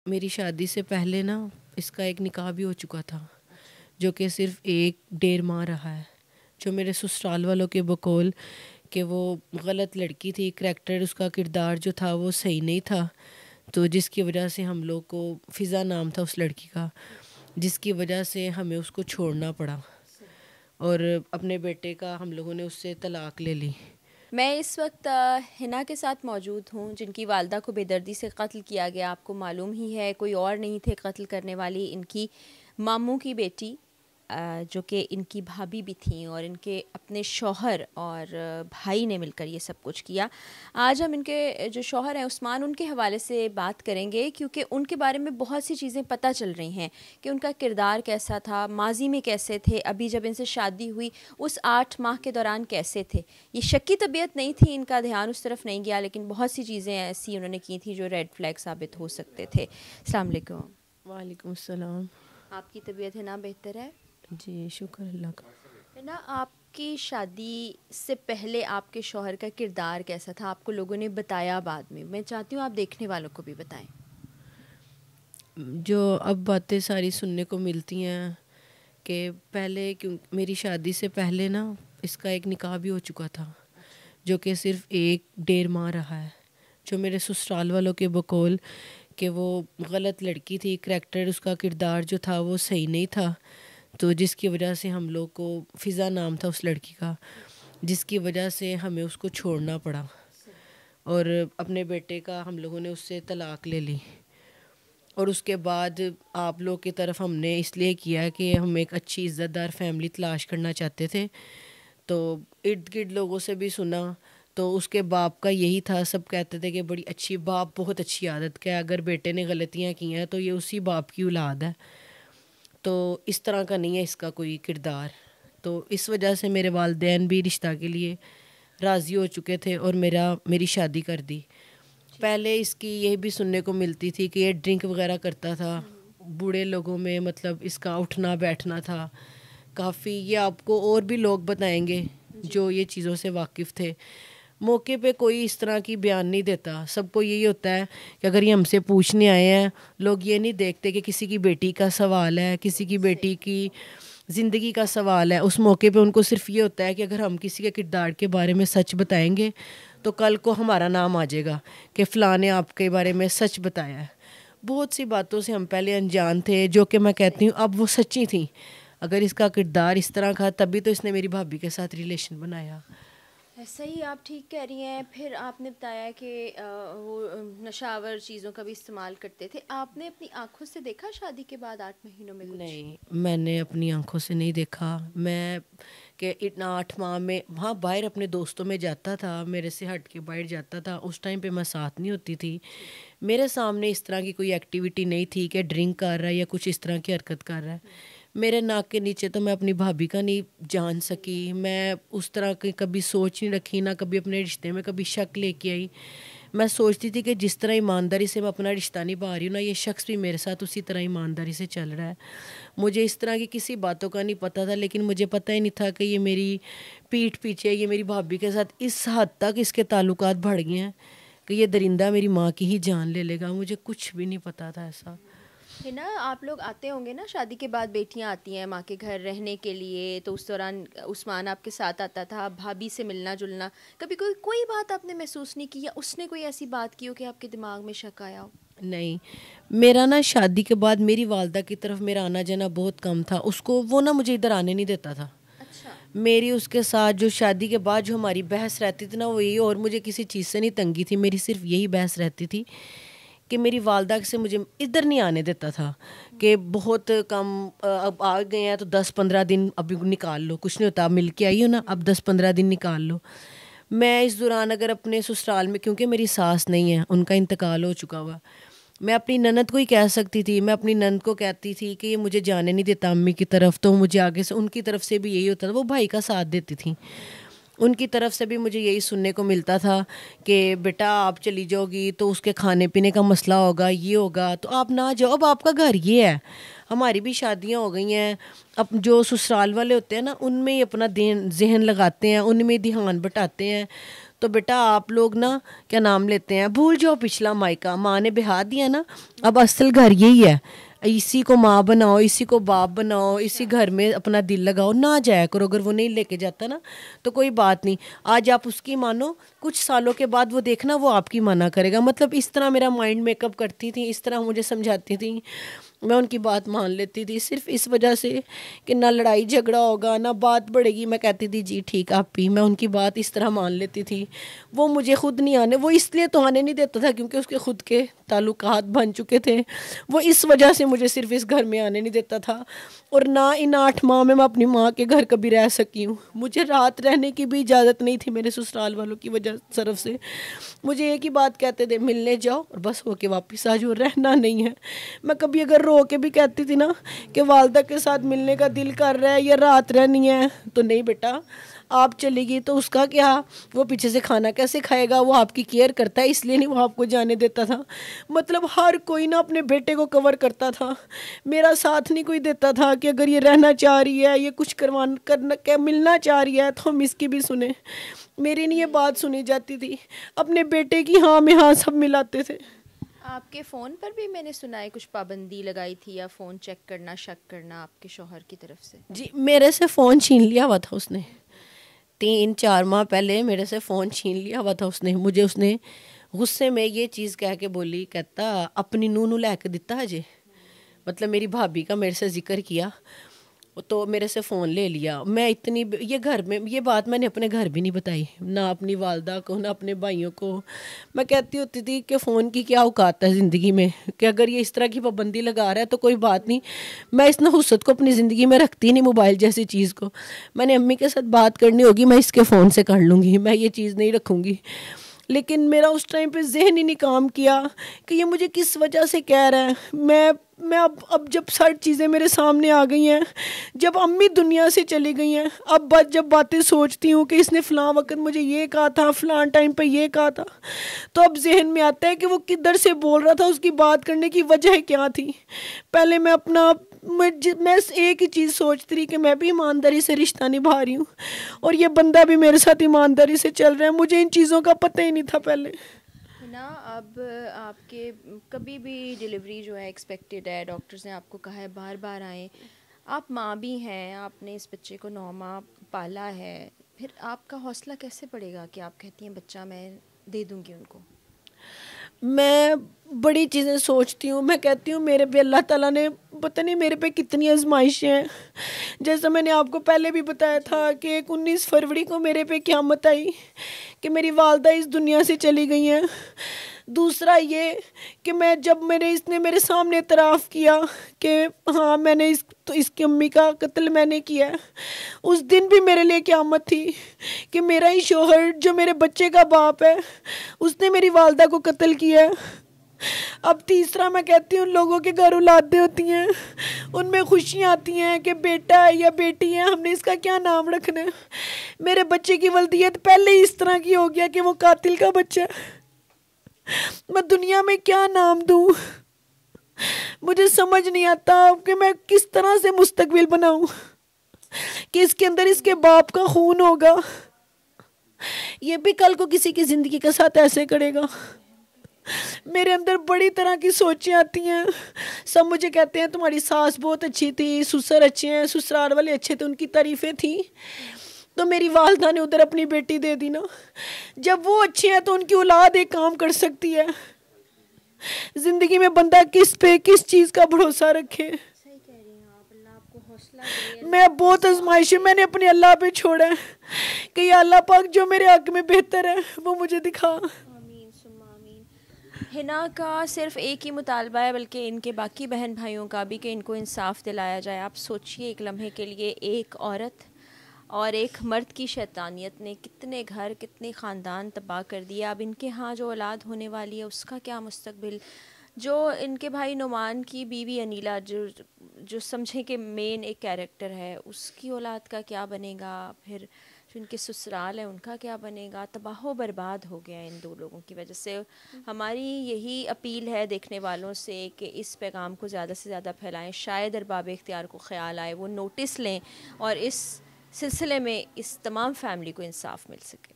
मेरी शादी से पहले ना इसका एक निकाह भी हो चुका था, जो कि सिर्फ 1 डेढ़ माह रहा है। जो मेरे ससुराल वालों के बकौल कि वो गलत लड़की थी, करैक्टर उसका किरदार जो था वो सही नहीं था, तो जिसकी वजह से हम लोग को, फ़िज़ा नाम था उस लड़की का, जिसकी वजह से हमें उसको छोड़ना पड़ा और अपने बेटे का हम लोगों ने उससे तलाक ले ली। मैं इस वक्त हिना के साथ मौजूद हूँ, जिनकी वालदा को बेदर्दी से कत्ल किया गया। आपको मालूम ही है, कोई और नहीं थे कत्ल करने वाली, इनकी मामू की बेटी, जो कि इनकी भाभी भी थी, और इनके अपने शौहर और भाई ने मिलकर ये सब कुछ किया। आज हम इनके जो शौहर हैं उस्मान, उनके हवाले से बात करेंगे, क्योंकि उनके बारे में बहुत सी चीज़ें पता चल रही हैं कि उनका किरदार कैसा था, माजी में कैसे थे, अभी जब इनसे शादी हुई उस 8 माह के दौरान कैसे थे। ये शक्की तबीयत नहीं थी, इनका ध्यान उस तरफ नहीं गया, लेकिन बहुत सी चीज़ें ऐसी उन्होंने की थी जो रेड फ्लैग साबित हो सकते थे। अस्सलाम वालेकुम। वालेकुम सलाम। आपकी तबीयत है ना बेहतर है? जी शुक्र अल्लाह का। है ना। आपकी शादी से पहले आपके शौहर का किरदार कैसा था? आपको लोगों ने बताया बाद में, मैं चाहती हूँ आप देखने वालों को भी बताएं। जो अब बातें सारी सुनने को मिलती हैं कि पहले, क्यों मेरी शादी से पहले ना इसका एक निकाह भी हो चुका था, जो कि सिर्फ 1 डेढ़ माह रहा है। जो मेरे ससुराल वालों के बकौल कि वो गलत लड़की थी, करैक्टर उसका किरदार जो था वो सही नहीं था, तो जिसकी वजह से हम लोग को, फ़िज़ा नाम था उस लड़की का, जिसकी वजह से हमें उसको छोड़ना पड़ा और अपने बेटे का हम लोगों ने उससे तलाक ले ली। और उसके बाद आप लोग की तरफ हमने इसलिए किया कि हम एक अच्छी इज़्ज़तदार फैमिली तलाश करना चाहते थे, तो इर्द गिर्द लोगों से भी सुना, तो उसके बाप का यही था, सब कहते थे कि बड़ी अच्छी बाप, बहुत अच्छी आदत का है, अगर बेटे ने गलतियां की हैं तो ये उसी बाप की औलाद है, तो इस तरह का नहीं है इसका कोई किरदार। तो इस वजह से मेरे वालिदैन भी रिश्ता के लिए राज़ी हो चुके थे और मेरी शादी कर दी। पहले इसकी ये भी सुनने को मिलती थी कि ये ड्रिंक वगैरह करता था, बूढ़े लोगों में मतलब इसका उठना बैठना था काफ़ी, ये आपको और भी लोग बताएंगे जो ये चीज़ों से वाकिफ़ थे। मौके पे कोई इस तरह की बयान नहीं देता, सबको यही होता है कि अगर ये हमसे पूछने आए हैं, लोग ये नहीं देखते कि किसी की बेटी का सवाल है, किसी की बेटी की ज़िंदगी का सवाल है। उस मौके पे उनको सिर्फ ये होता है कि अगर हम किसी के किरदार के बारे में सच बताएंगे तो कल को हमारा नाम आ जाएगा कि फ़लाँ ने आपके बारे में सच बताया है। बहुत सी बातों से हम पहले अनजान थे, जो कि मैं कहती हूँ अब वो सच्ची थी। अगर इसका किरदार इस तरह का, तभी तो इसने मेरी भाभी के साथ रिलेशन बनाया। ऐसा ही, आप ठीक कह रही हैं। फिर आपने बताया कि वो नशावर चीज़ों का भी इस्तेमाल करते थे। आपने अपनी आंखों से देखा शादी के बाद 8 महीनों में कुछ? नहीं, मैंने अपनी आंखों से नहीं देखा। मैं कि इतना 8 माह में वहाँ बाहर अपने दोस्तों में जाता था, मेरे से हट के बाहर जाता था, उस टाइम पे मैं साथ नहीं होती थी। मेरे सामने इस तरह की कोई एक्टिविटी नहीं थी कि ड्रिंक कर रहा है या कुछ इस तरह की हरकत कर रहा है। मेरे नाक के नीचे तो मैं अपनी भाभी का नहीं जान सकी। मैं उस तरह की कभी सोच नहीं रखी, ना कभी अपने रिश्ते में कभी शक लेके आई। मैं सोचती थी कि जिस तरह ईमानदारी से मैं अपना रिश्ता निभा रही हूँ ना, ये शख्स भी मेरे साथ उसी तरह ईमानदारी से चल रहा है। मुझे इस तरह की किसी बातों का नहीं पता था, लेकिन मुझे पता ही नहीं था कि ये मेरी पीठ पीछे, ये मेरी भाभी के साथ इस हद तक इसके ताल्लुकात बढ़ गए हैं कि ये दरिंदा मेरी माँ की ही जान ले लेगा। मुझे कुछ भी नहीं पता था ऐसा। है ना। आप लोग आते होंगे ना, शादी के बाद बेटियां आती हैं माँ के घर रहने के लिए, तो उस दौरान उस्मान आपके साथ आता था, भाभी से मिलना जुलना। कभी कोई कोई बात आपने महसूस नहीं की, या उसने कोई ऐसी बात की हो कि आपके दिमाग में शक आया हो? नहीं, मेरा ना शादी के बाद मेरी वालदा की तरफ मेरा आना जाना बहुत कम था। उसको वो ना मुझे इधर आने नहीं देता था। अच्छा। मेरी उसके साथ जो शादी के बाद जो हमारी बहस रहती थी ना, वो यही, और मुझे किसी चीज़ से नहीं तंगी थी, मेरी सिर्फ यही बहस रहती थी कि मेरी वालदा से मुझे इधर नहीं आने देता था कि बहुत कम, अब आ गए हैं तो 10-15 दिन अभी निकाल लो, कुछ नहीं होता, आप मिल के आई हो ना, अब 10-15 दिन निकाल लो। मैं इस दौरान अगर अपने ससुराल में, क्योंकि मेरी सास नहीं है, उनका इंतकाल हो चुका हुआ, मैं अपनी ननद को ही कह सकती थी। मैं अपनी ननद को कहती थी कि ये मुझे जाने नहीं देता अम्मी की तरफ, तो मुझे आगे से उनकी तरफ से भी यही होता था, वो भाई का साथ देती थी। उनकी तरफ से भी मुझे यही सुनने को मिलता था कि बेटा आप चली जाओगी तो उसके खाने पीने का मसला होगा, ये होगा, तो आप ना जाओ, अब आपका घर ये है। हमारी भी शादियां हो गई हैं, अब जो ससुराल वाले होते हैं ना, उनमें ही अपना जहन लगाते हैं, उनमें ध्यान बटाते हैं। तो बेटा आप लोग ना क्या नाम लेते हैं, भूल जाओ पिछला मायका, माँ ने बिहा दिया ना, अब असल घर यही है, इसी को माँ बनाओ, इसी को बाप बनाओ, इसी घर में अपना दिल लगाओ, ना जाया करो। अगर वो नहीं लेके जाता ना तो कोई बात नहीं, आज आप उसकी मानो, कुछ सालों के बाद वो देखना वो आपकी मना करेगा। मतलब इस तरह मेरा माइंड मेकअप करती थी, इस तरह मुझे समझाती थी, मैं उनकी बात मान लेती थी सिर्फ इस वजह से कि ना लड़ाई झगड़ा होगा ना बात बढ़ेगी। मैं कहती थी जी ठीक आप भी, मैं उनकी बात इस तरह मान लेती थी। वो मुझे खुद नहीं आने, वो इसलिए तो आने नहीं देता था क्योंकि उसके खुद के ताल्लुकात बन चुके थे, वो इस वजह से मुझे सिर्फ इस घर में आने नहीं देता था। और ना इन 8 माह में मैं अपनी माँ के घर कभी रह सकी हूँ। मुझे रात रहने की भी इजाज़त नहीं थी मेरे ससुराल वालों की वजह तरफ से। मुझे एक ही बात कहते थे, मिलने जाओ और बस होके वापस आ जाओ, रहना नहीं है। मैं कभी अगर रो के भी कहती थी ना कि वालदा के साथ मिलने का दिल कर रहा है या रात रहनी है, तो नहीं बेटा आप चलेगी तो उसका क्या, वो पीछे से खाना कैसे खाएगा, वो आपकी केयर करता है इसलिए नहीं वो आपको जाने देता था। मतलब हर कोई ना अपने बेटे को कवर करता था, मेरा साथ नहीं कोई देता था कि अगर ये रहना चाह रही है, ये कुछ करना क्या मिलना चाह रही है तो हम इसकी भी सुने। मेरी नहीं ये बात सुनी जाती थी, अपने बेटे की हाँ में हाँ सब मिलाते थे। आपके फ़ोन पर भी मैंने सुना है कुछ पाबंदी लगाई थी, या फ़ोन चेक करना, शक करना आपके शौहर की तरफ से? जी मेरे से फ़ोन छीन लिया हुआ था उसने, 3-4 माह पहले मेरे से फ़ोन छीन लिया हुआ था उसने मुझे। उसने गुस्से में ये चीज़ कह के बोली, कहता अपनी नूनू नू लैके दिता अजे, मतलब मेरी भाभी का मेरे से जिक्र किया, तो मेरे से फ़ोन ले लिया। मैं इतनी ये घर में ये बात मैंने अपने घर भी नहीं बताई, ना अपनी वालदा को ना अपने भाइयों को। मैं कहती होती थी कि फ़ोन की क्या औकात है ज़िंदगी में, कि अगर ये इस तरह की पाबंदी लगा रहा है तो कोई बात नहीं, मैं इस नहुसत को अपनी ज़िंदगी में रखती नहीं, मोबाइल जैसी चीज़ को। मैंने अम्मी के साथ बात करनी होगी मैं इसके फ़ोन से कर लूँगी, मैं ये चीज़ नहीं रखूँगी। लेकिन मेरा उस टाइम पे जहन ही नहीं काम किया कि ये मुझे किस वजह से कह रहा है। मैं अब जब सारी चीज़ें मेरे सामने आ गई हैं, जब अम्मी दुनिया से चली गई हैं, अब जब बातें सोचती हूँ कि इसने फ़लाँ वक्त मुझे ये कहा था, फ़लाँ टाइम पे ये कहा था, तो अब जहन में आता है कि वो किधर से बोल रहा था, उसकी बात करने की वजह क्या थी। पहले मैं अपना मैं एक ही चीज़ सोचती रही कि मैं भी ईमानदारी से रिश्ता निभा रही हूँ और ये बंदा भी मेरे साथ ईमानदारी से चल रहा है। मुझे इन चीज़ों का पता ही नहीं था पहले ना। अब आपके कभी भी डिलीवरी जो है एक्सपेक्टेड है, डॉक्टर्स ने आपको कहा है बार बार आएँ, आप माँ भी हैं, आपने इस बच्चे को 9 माह पाला है, फिर आपका हौसला कैसे बढ़ेगा कि आप कहती हैं बच्चा मैं दे दूँगी उनको? मैं बड़ी चीज़ें सोचती हूँ, मैं कहती हूँ मेरे पे अल्लाह ताला ने पता नहीं मेरे पे कितनी आजमाइशें हैं। जैसा मैंने आपको पहले भी बताया था कि 19 फरवरी को मेरे पे क़यामत आई कि मेरी वालदा इस दुनिया से चली गई हैं। दूसरा ये कि मैं जब इसने मेरे सामने इतराफ़ किया कि हाँ मैंने इसकी अम्मी का कत्ल मैंने किया है, उस दिन भी मेरे लिए क़यामत थी कि मेरा ही शौहर जो मेरे बच्चे का बाप है उसने मेरी वालदा को कत्ल किया है। अब तीसरा मैं कहती हूँ लोगों के घर औलादें होती हैं, उनमें खुशियाँ आती हैं कि बेटा है या बेटी है, हमने इसका क्या नाम रखना है। मेरे बच्चे की वल्दियत पहले ही इस तरह की हो गया कि वो कातिल का बच्चा है, मैं दुनिया में क्या नाम दूँ। मुझे समझ नहीं आता कि मैं किस तरह से मुस्तकबिल बनाऊँ कि इसके अंदर इसके बाप का खून होगा, ये भी कल को किसी की ज़िंदगी के साथ ऐसे करेगा। मेरे अंदर बड़ी तरह की सोचें आती हैं। सब मुझे कहते हैं तुम्हारी सास बहुत अच्छी थी, ससुर अच्छे हैं, ससुराल वाले अच्छे थे, उनकी तारीफ़ें थी, तो मेरी वालदा ने उधर अपनी बेटी दे दी ना। जब वो अच्छे हैं तो उनकी औलाद एक काम कर सकती है। ज़िंदगी में बंदा किस चीज़ का भरोसा रखे। सही कह रही हैं आप, अल्लाह आपको हौसला दे। मैं बहुत आजमाइशें मैंने अपने अल्लाह पे छोड़ा है कि या अल्लाह पाक जो मेरे हक में बेहतर है वो मुझे दिखा। आमीन सुम्मा आमीन। हिना का सिर्फ एक ही मुतालबा है, बल्कि इनके बाकी बहन भाइयों का भी, कि इनको इंसाफ दिलाया जाए। आप सोचिए एक लम्हे के लिए, एक औरत और एक मर्द की शैतानियत ने कितने घर कितने ख़ानदान तबाह कर दिए। अब इनके यहाँ जो औलाद होने वाली है उसका क्या मुस्तकबिल। जो इनके भाई नुमान की बीवी अनीला, जो समझें कि मेन एक कैरेक्टर है, उसकी औलाद का क्या बनेगा। फिर जो इनके ससुराल है उनका क्या बनेगा। तबाह बर्बाद हो गया इन दो लोगों की वजह से। हमारी यही अपील है देखने वालों से कि इस पैगाम को ज़्यादा से ज़्यादा फैलाएं, शायद अरबाब इख्तियार को ख्याल आए, वो नोटिस लें और इस सिलसिले में इस तमाम फैमिली को इंसाफ मिल सके।